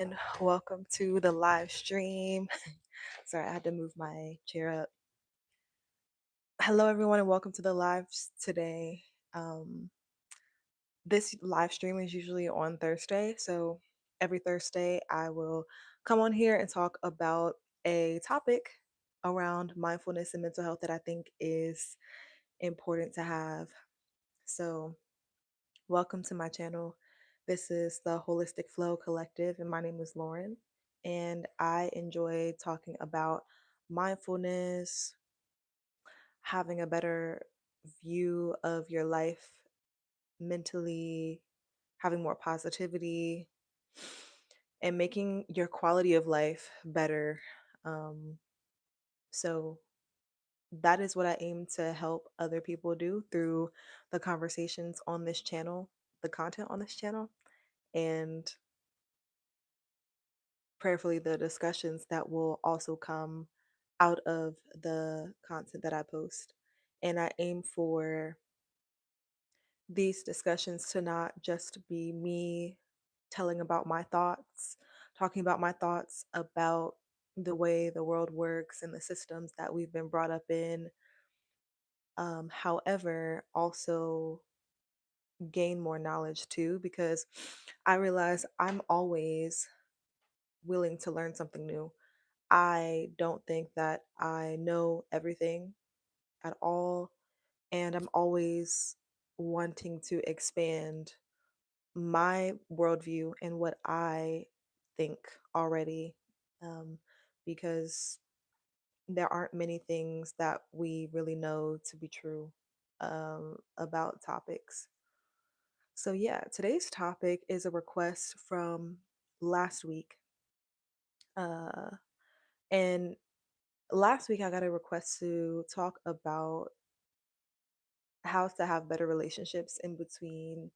and welcome to the live stream. Sorry, I had to move my chair up. Hello, everyone, and welcome to the today. Um, this live stream is usually on Thursday, so every Thursday I will come on here and talk about a topic around mindfulness and mental health that I think is important to have. So, welcome to my channel. This is the Holistic Flow Collective, and my name is Lauren. And I enjoy talking about mindfulness, having a better view of your life mentally, having more positivity, and making your quality of life better. Um, so, that is what I aim to help other people do through the conversations on this channel, the content on this channel. And prayerfully the discussions that will also come out of the content that I post. And I aim for these discussions to not just be me telling about my thoughts, talking about my thoughts about the way the world works and the systems that we've been brought up in. However, also gain more knowledge too, because I realize I'm always willing to learn something new. I don't think that I know everything at all. And I'm always wanting to expand my worldview and what I think already. Um, because there aren't many things that we really know to be true about topics. So, yeah, today's topic is a request from last week. Uh, and last week, I got a request to talk about how to have better relationships in between,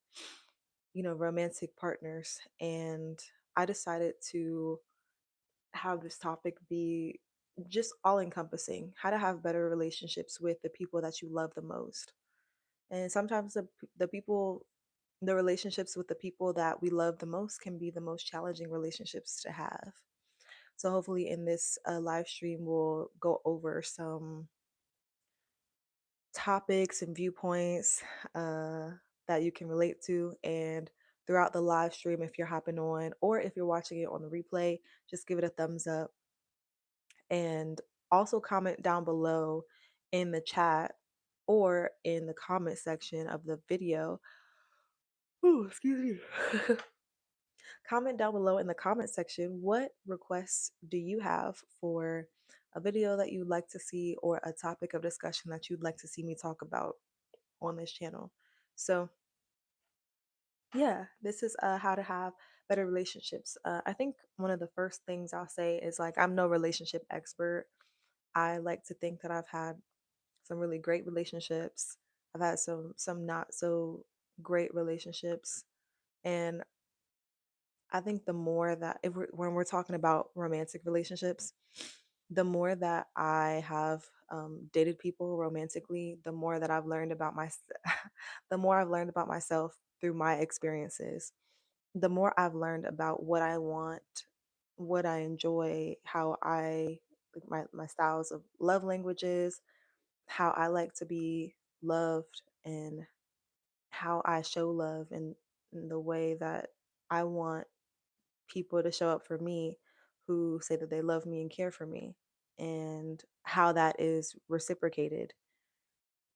romantic partners. And I decided to have this topic be just all encompassing how to have better relationships with the people that you love the most. And sometimes the relationships with the people that we love the most can be the most challenging relationships to have. So hopefully in this live stream, we'll go over some topics and viewpoints uh, that you can relate to. And throughout the live stream, if you're hopping on or if you're watching it on the replay, just give it a thumbs up and also comment down below in the chat or in the comment section of the video. Ooh, excuse me. Comment down below in the comment section what requests do you have for a video that you'd like to see or a topic of discussion that you'd like to see me talk about on this channel. So, yeah, this is how to have better relationships. I think one of the first things I'll say is like, I'm no relationship expert. I like to think that I've had some really great relationships. I've had some not so great relationships, and I think the more that when we're talking about romantic relationships, the more that I have dated people romantically, the more that I've learned about the more I've learned about myself through my experiences. The more I've learned about what I want, what I enjoy, how I like my styles of love languages, how I like to be loved, and how I show love in the way that I want people to show up for me who say that they love me and care for me, and how that is reciprocated.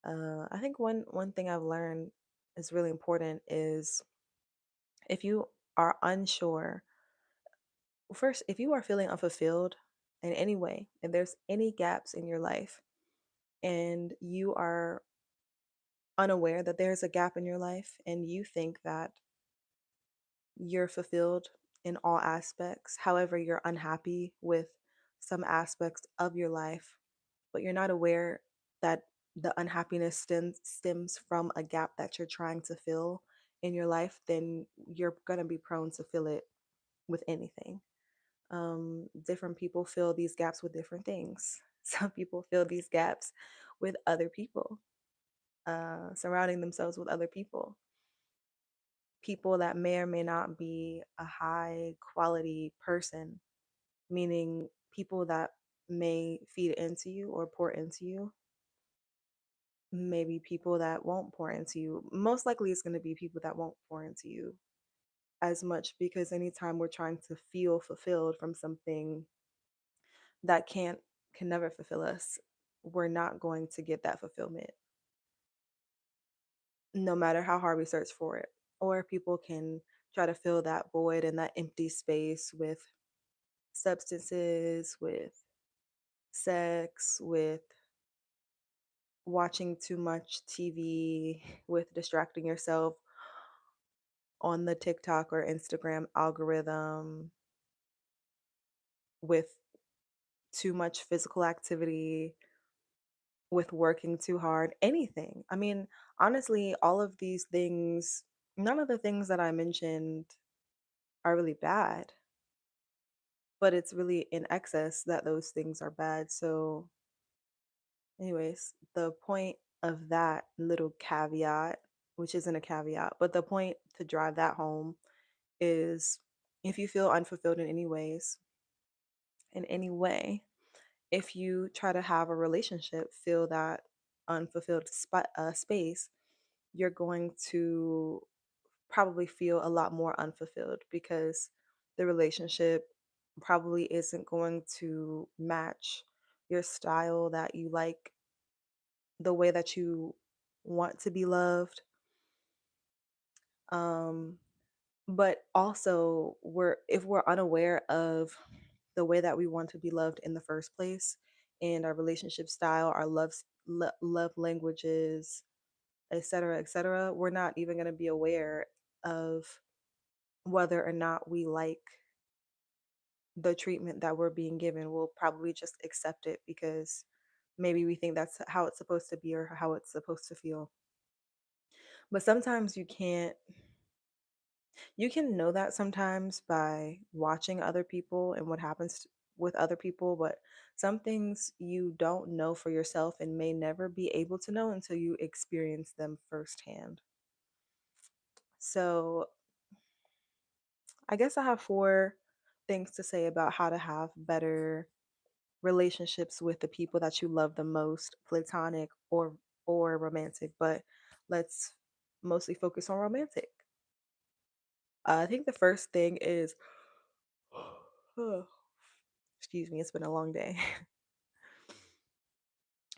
I think one thing I've learned is really important is if you are unsure, first, if you are feeling unfulfilled in any way, if there's any gaps in your life and you are unaware that there's a gap in your life and you think that you're fulfilled in all aspects, however, you're unhappy with some aspects of your life, but you're not aware that the unhappiness stems from a gap that you're trying to fill in your life, then you're going to be prone to fill it with anything. Different people fill these gaps with different things. Some people fill these gaps with other people, surrounding themselves with other people. people that may or may not be a high quality person, meaning people that may feed into you or pour into you, maybe people that won't pour into you. Most likely, it's going to be people that won't pour into you as much because anytime we're trying to feel fulfilled from something that can never fulfill us, we're not going to get that fulfillment no matter how hard we search for it. Or people can try to fill that void and that empty space with substances, with sex, with watching too much TV, with distracting yourself on the TikTok or Instagram algorithm, with too much physical activity, with working too hard, anything. I mean, honestly, all of these things, none of the things that I mentioned are really bad, but it's really in excess that those things are bad. So, anyways, the point of that little caveat, which isn't a caveat, but the point to drive that home is if you feel unfulfilled in any way, if you try to have a relationship fill that unfulfilled space, you're going to probably feel a lot more unfulfilled because the relationship probably isn't going to match your style that you like, the way that you want to be loved. Um, but also, if we're unaware of the way that we want to be loved in the first place, and our relationship style, our love languages, et cetera, we're not even going to be aware of whether or not we like the treatment that we're being given. We'll probably just accept it because maybe we think that's how it's supposed to be or how it's supposed to feel. But sometimes you can know that sometimes by watching other people and what happens with other people, but some things you don't know for yourself and may never be able to know until you experience them firsthand. So, I guess I have four things to say about how to have better relationships with the people that you love the most, platonic or romantic, but let's mostly focus on romantic. I think the first thing is excuse me, it's been a long day.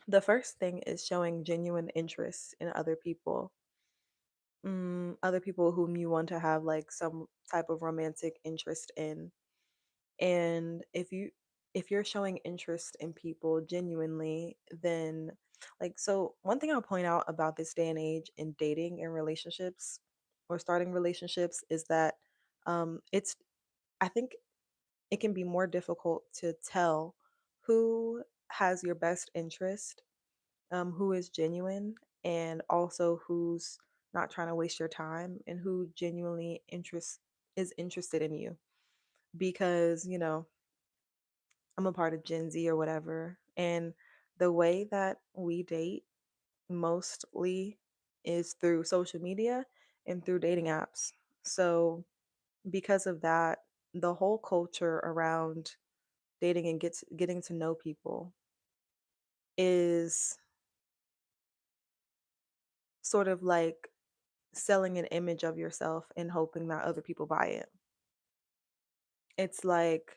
The first thing is showing genuine interest in other people whom you want to have like some type of romantic interest in. And if you're showing interest in people genuinely, then like so one thing I'll point out about this day and age in dating and relationships or starting relationships is that it's I think it can be more difficult to tell who has your best interest, who is genuine, and also who's not trying to waste your time and who genuinely interest is interested in you. Because, I'm a part of Gen Z or whatever, and the way that we date mostly is through social media and through dating apps. So, because of that, the whole culture around dating and getting to know people is sort of like selling an image of yourself and hoping that other people buy it. It's like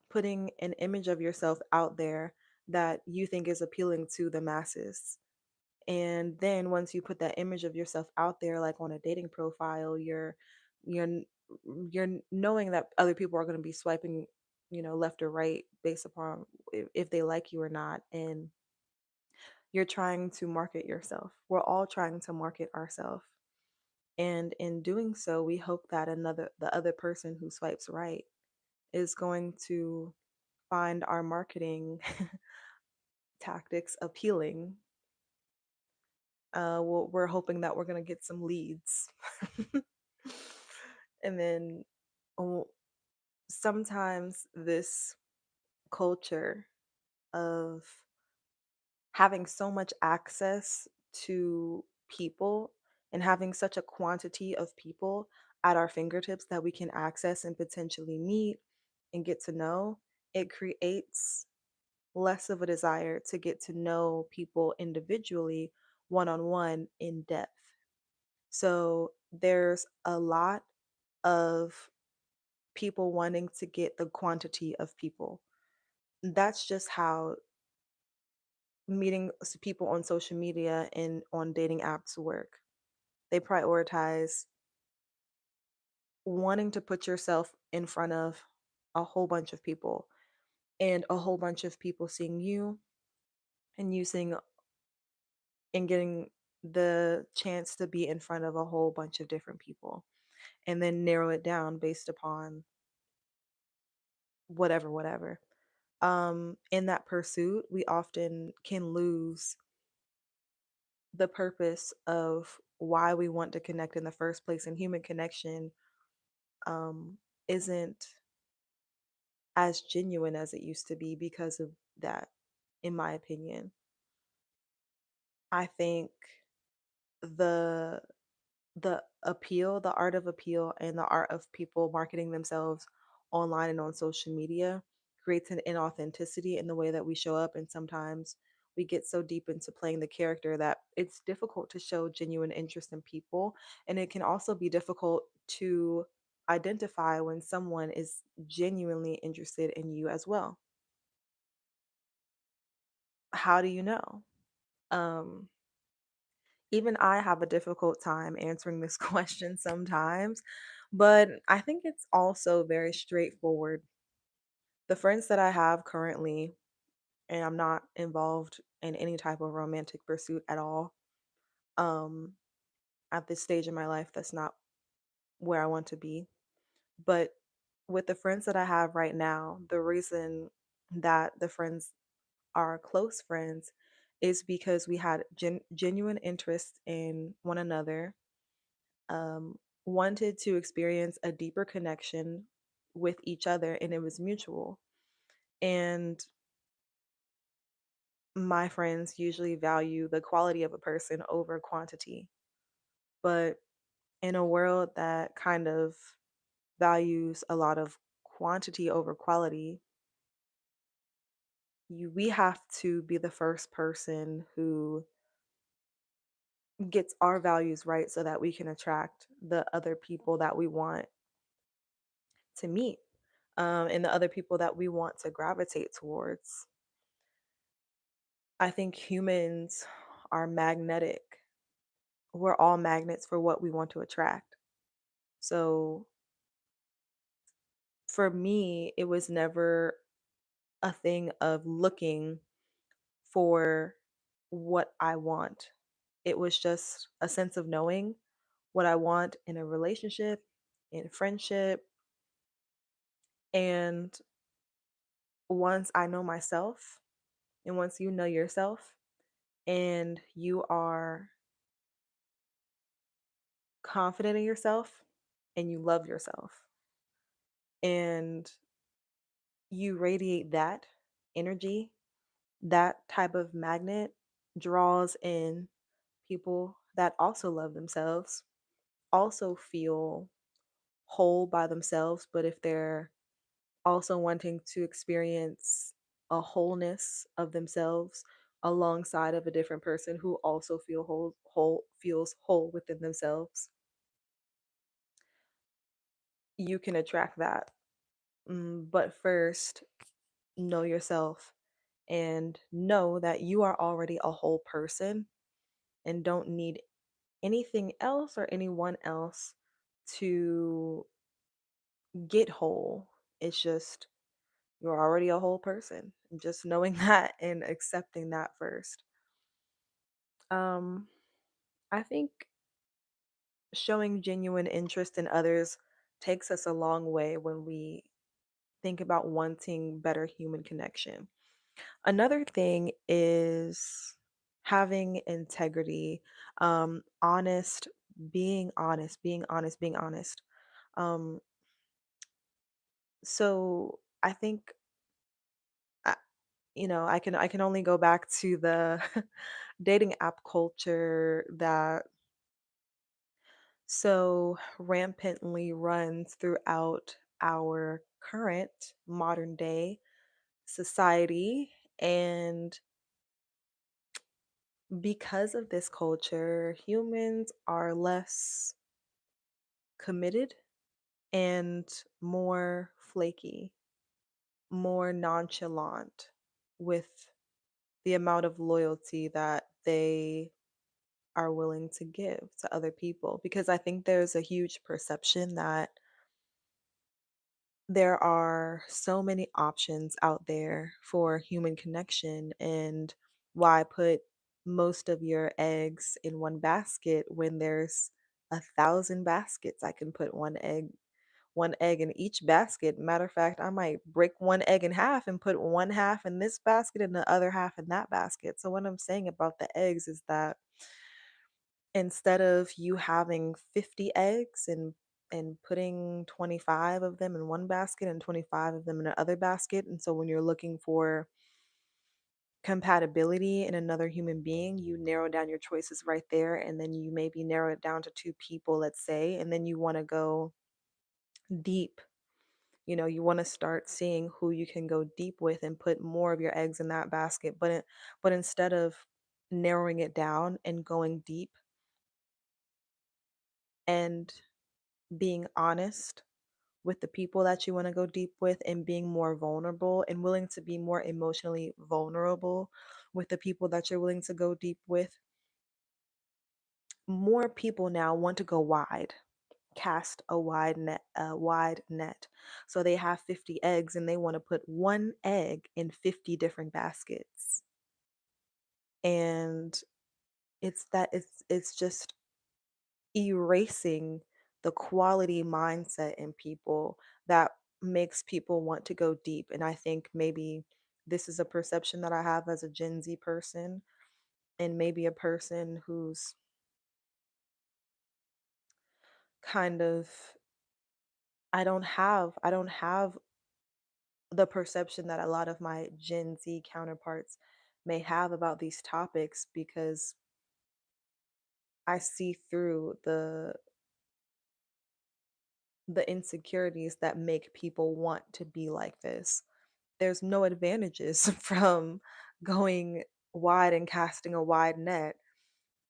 putting an image of yourself out there that you think is appealing to the masses. And then once you put that image of yourself out there like on a dating profile, you're you're knowing that other people are going to be swiping, left or right based upon if they like you or not, and you're trying to market yourself. We're all trying to market ourselves. And in doing so, we hope that the other person who swipes right is going to find our marketing tactics appealing. We're hoping that we're going to get some leads. And then oh, sometimes this culture of having so much access to people and having such a quantity of people at our fingertips that we can access and potentially meet and get to know, it creates less of a desire to get to know people individually, one on one, in depth. So there's a lot of people wanting to get the quantity of people. That's just how meeting people on social media and on dating apps work. They prioritize wanting to put yourself in front of a whole bunch of people and a whole bunch of people seeing you and you seeing and getting the chance to be in front of a whole bunch of different people and then narrow it down based upon whatever. In that pursuit, we often can lose the purpose of why we want to connect in the first place. And human connection um, isn't as genuine as it used to be because of that, in my opinion. I think the the art of appeal and the art of people marketing themselves online and on social media creates an inauthenticity in the way that we show up. And sometimes we get so deep into playing the character that it's difficult to show genuine interest in people. And it can also be difficult to identify when someone is genuinely interested in you as well. How do you know? Um, Even I have a difficult time answering this question sometimes, but I think it's also very straightforward. The friends that I have currently, and I'm not involved in any type of romantic pursuit at all. Um, at this stage in my life, that's not where I want to be. But with the friends that I have right now, the reason that the friends are close friends is because we had genuine interest in one another, wanted to experience a deeper connection with each other, and it was mutual. And my friends usually value the quality of a person over quantity. But in a world that kind of values a lot of quantity over quality, we have to be the first person who gets our values right so that we can attract the other people that we want to meet, and the other people that we want to gravitate towards. I think humans are magnetic. We're all magnets for what we want to attract. So for me, it was never a thing of looking for what I want. It was just a sense of knowing what I want in a relationship, in friendship. And once I know myself, and once you know yourself, and you are confident in yourself, and you love yourself, and you radiate that energy, that type of magnet draws in people that also love themselves, also feel whole by themselves, but if they're also wanting to experience a wholeness of themselves alongside of a different person who also whole feels whole within themselves, you can attract that. But first, know yourself and know that you are already a whole person and don't need anything else or anyone else to get whole. It's just you're already a whole person. Just knowing that and accepting that first. Um, I think showing genuine interest in others takes us a long way when we think about wanting better human connection. Another thing is having integrity, honest, being honest. Um, so I think I, I can only go back to the dating app culture that so rampantly runs throughout our current modern day society. And because of this culture, humans are less committed and more flaky, more nonchalant with the amount of loyalty that they are willing to give to other people. Because I think there's a huge perception that there are so many options out there for human connection, and why put most of your eggs in one basket when there's 1,000 baskets I can put one egg in each basket. Matter of fact, I might break one egg in half and put one half in this basket and the other half in that basket. So what I'm saying about the eggs is that instead of you having 50 eggs and putting 25 of them in one basket and 25 of them in another basket, and so when you're looking for compatibility in another human being, you narrow down your choices right there, and then you maybe narrow it down to two people, let's say, and then you want to go deep. You want to start seeing who you can go deep with and put more of your eggs in that basket. But instead of narrowing it down and going deep and being honest with the people that you want to go deep with, and being more vulnerable and willing to be more emotionally vulnerable with the people that you're willing to go deep with, more people now want to go wide, cast a wide net. So they have 50 eggs and they want to put one egg in 50 different baskets. And it's just erasing the quality mindset in people that makes people want to go deep. And I think maybe this is a perception that I have as a Gen Z person, and maybe a person who's kind of I don't have the perception that a lot of my Gen Z counterparts may have about these topics, because I see through the insecurities that make people want to be like this. There's no advantages from going wide and casting a wide net.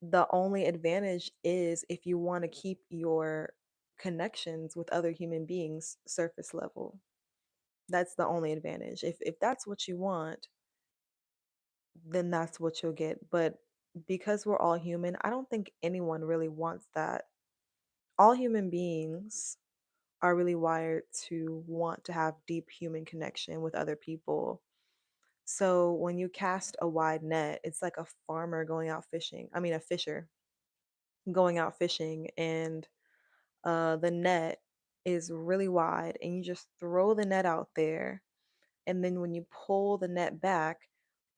The only advantage is if you want to keep your connections with other human beings surface level. That's the only advantage. If that's what you want, then that's what you'll get. But because we're all human, I don't think anyone really wants that. All human beings are really wired to want to have deep human connection with other people. So when you cast a wide net, it's like a farmer going out fishing. I mean, a fisher going out fishing, and the net is really wide, and you just throw the net out there. And then when you pull the net back,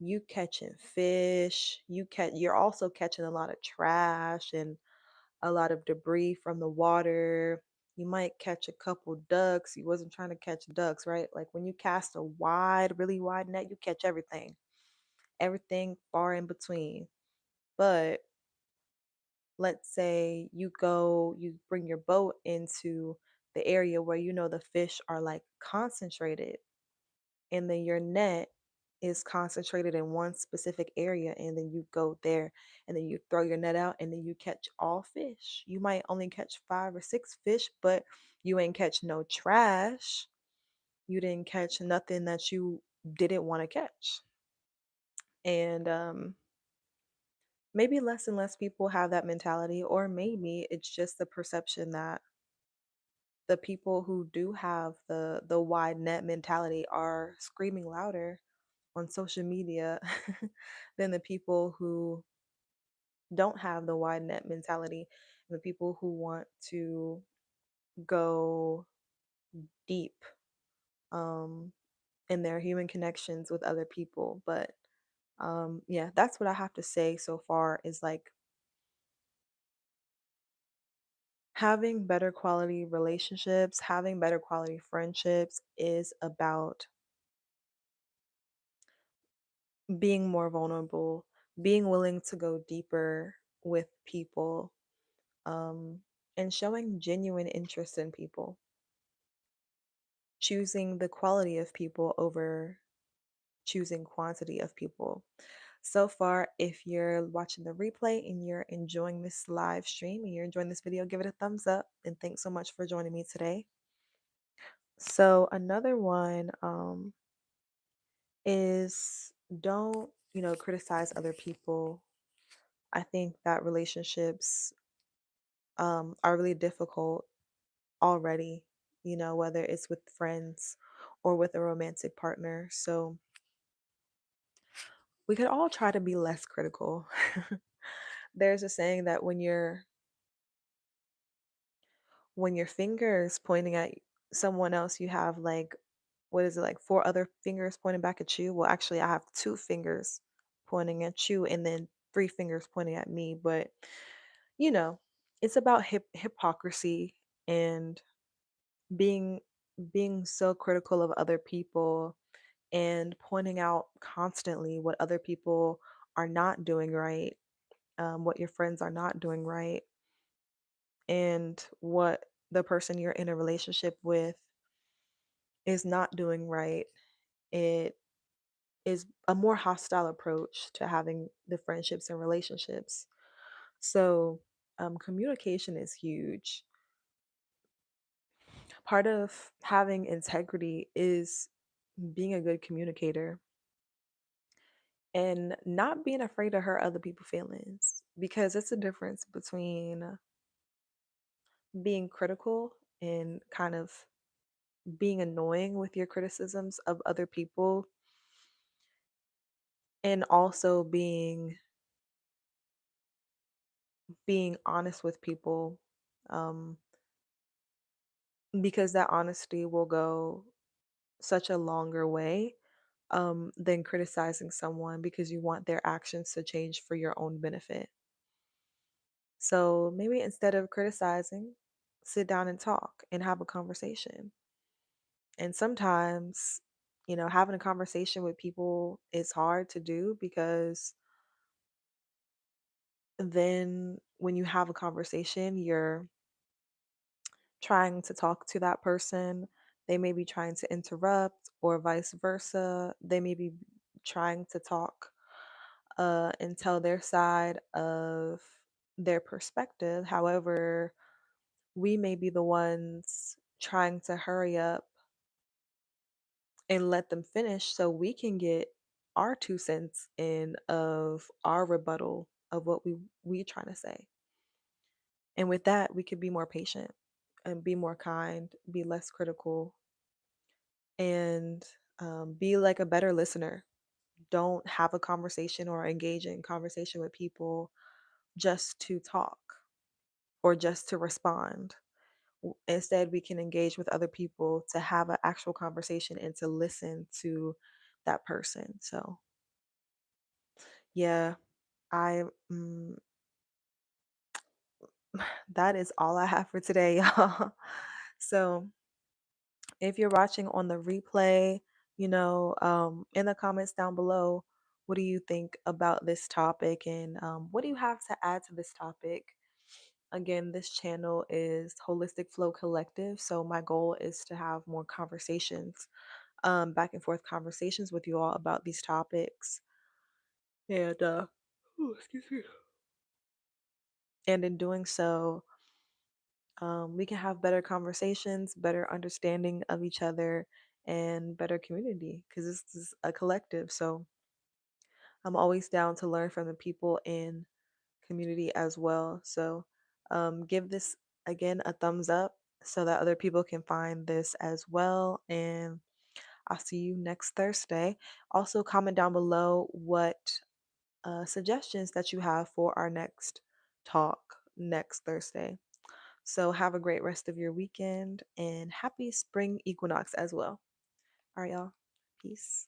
you catching fish. You're also catching a lot of trash and a lot of debris from the water. You might catch a couple ducks. You wasn't trying to catch ducks, right? Like when you cast a wide, really wide net, you catch everything far in between. But let's say you bring your boat into the area where you know the fish are like concentrated, and then your net is concentrated in one specific area, and then you go there and then you throw your net out and then you catch all fish. You might only catch 5 or 6 fish, but you ain't catch no trash. You didn't catch nothing that you didn't want to catch. And maybe less and less people have that mentality, or maybe it's just the perception that the people who do have the wide net mentality are screaming louder on social media than the people who don't have the wide net mentality, and the people who want to go deep um, in their human connections with other people. But yeah, that's what I have to say so far, is like having better quality relationships, having better quality friendships is about being more vulnerable, being willing to go deeper with people. Um, and showing genuine interest in people, choosing the quality of people over choosing quantity of people. So far, if you're watching the replay and you're enjoying this live stream and you're enjoying this video, give it a thumbs up. And thanks so much for joining me today. So, another one is don't, criticize other people. I think that relationships are really difficult already, whether it's with friends or with a romantic partner. So, we could all try to be less critical. There's a saying that when your finger is pointing at someone else, you have like, what is it, like four other fingers pointing back at you? Well, actually, I have two fingers pointing at you and then three fingers pointing at me. But, you know, it's about hypocrisy and being being so critical of other people and pointing out constantly what other people are not doing right, what your friends are not doing right, and what the person you're in a relationship with is not doing right. It is a more hostile approach to having the friendships and relationships. So, communication is huge. Part of having integrity is being a good communicator and not being afraid to hurt other people's feelings, because it's a difference between being critical and kind of being annoying with your criticisms of other people, and also being honest with people, um, because that honesty will go such a longer way, than criticizing someone because you want their actions to change for your own benefit. So maybe instead of criticizing, sit down and talk and have a conversation. And sometimes, having a conversation with people is hard to do because then when you have a conversation, you're trying to talk to that person. They may be trying to interrupt, or vice versa. They may be trying to talk and tell their side of their perspective. However, we may be the ones trying to hurry up and let them finish so we can get our 2 cents in of our rebuttal of what we trying to say. And with that, we could be more patient and be more kind, be less critical, and be like a better listener. Don't have a conversation or engage in conversation with people just to talk or just to respond. Instead, we can engage with other people to have an actual conversation and to listen to that person. So, yeah, I that is all I have for today, y'all. So, if you're watching on the replay, in the comments down below, what do you think about this topic, and what do you have to add to this topic? Again, this channel is Holistic Flow Collective, so my goal is to have more conversations, back and forth conversations with you all about these topics, and excuse me. And in doing so, we can have better conversations, better understanding of each other, and better community because this is a collective. So I'm always down to learn from the people in community as well. So give this again a thumbs up so that other people can find this as well. And I'll see you next Thursday. Also, comment down below what suggestions that you have for our next talk next Thursday. So have a great rest of your weekend and happy spring equinox as well. All right, y'all. Peace.